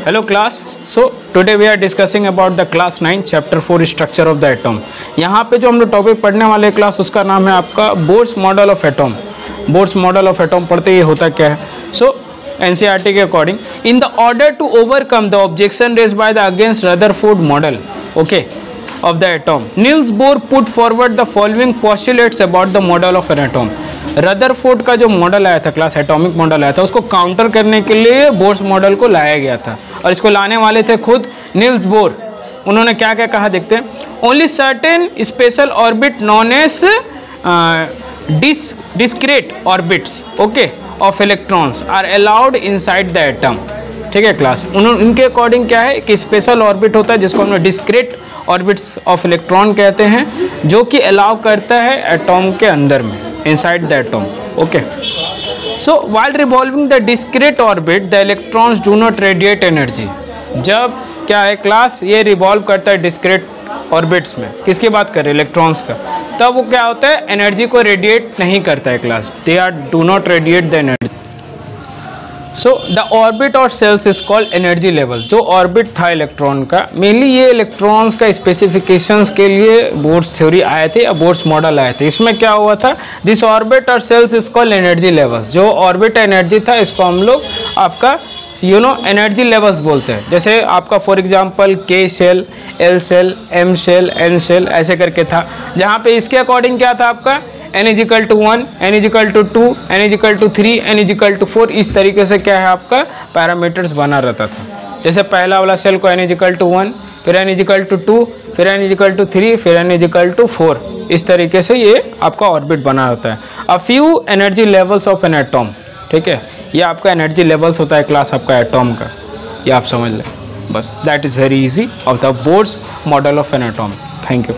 Hello class. So today we are discussing about the class 9 chapter 4 structure of the atom. यहाँ पे जो हम लोग टॉपिक पढ़ने वाले क्लास उसका नाम है आपका Bohr's model of atom. Bohr's model of atom पढ़ते ये होता क्या है. सो NCERT के according in the order to overcome the objection raised by the against Rutherford model of the atom, Niels Bohr put forward the following postulates about the model of an atom. Rutherford का जो model आया था class, atomic model आया था, उसको counter करने के लिए बोर्स मॉडल को लाया गया था और इसको लाने वाले थे खुद नील्स बोर. उन्होंने क्या क्या कहा देखते हैं. Only certain special orbit known as discrete orbits of electrons are allowed inside the atom. ठीक है क्लास. इनके अकॉर्डिंग क्या है कि स्पेशल ऑर्बिट होता है जिसको हम लोग डिस्क्रीट ऑर्बिट्स ऑफ इलेक्ट्रॉन कहते हैं, जो कि अलाउ करता है एटॉम के अंदर में, inside the atom. Okay. So while revolving the discrete orbit the electrons do not radiate energy. जब क्या है क्लास ये रिवॉल्व करता है डिस्क्रीट ऑर्बिट्स में, किसकी बात कर रहे हैं, इलेक्ट्रॉन्स का, तब वो क्या होता है एनर्जी को रेडिएट नहीं करता है class. They are do not radiate the energy. So the orbit और shells is called energy level. जो ऑर्बिट था इलेक्ट्रॉन का, मेनली ये इलेक्ट्रॉन्स का स्पेसिफिकेशंस के लिए बोर्स थ्योरी आए थे या बोर्स मॉडल आए थे. इसमें क्या हुआ था, दिस ऑर्बिट और shells is called energy levels. जो ऑर्बिट एनर्जी था इसको हम लोग आपका एनर्जी लेवल्स बोलते हैं. जैसे आपका for example K shell, L shell, M shell, N shell ऐसे करके था, जहाँ पे इसके अकॉर्डिंग क्या था आपका n = 1, n = 2, n = 3, n = 4. इस तरीके से क्या है आपका पैरामीटर्स बना रहता था. जैसे पहला वाला सेल को n = 1, फिर n = 2, फिर n = 3, फिर n = 4. इस तरीके से ये आपका ऑर्बिट बना रहता है. A few energy levels of an atom. ठीक है, ये आपका एनर्जी लेवल्स होता है क्लास आपका एटॉम का, ये आप समझ लें बस. That is very easy of the Bohr's model of an atom. Thank you.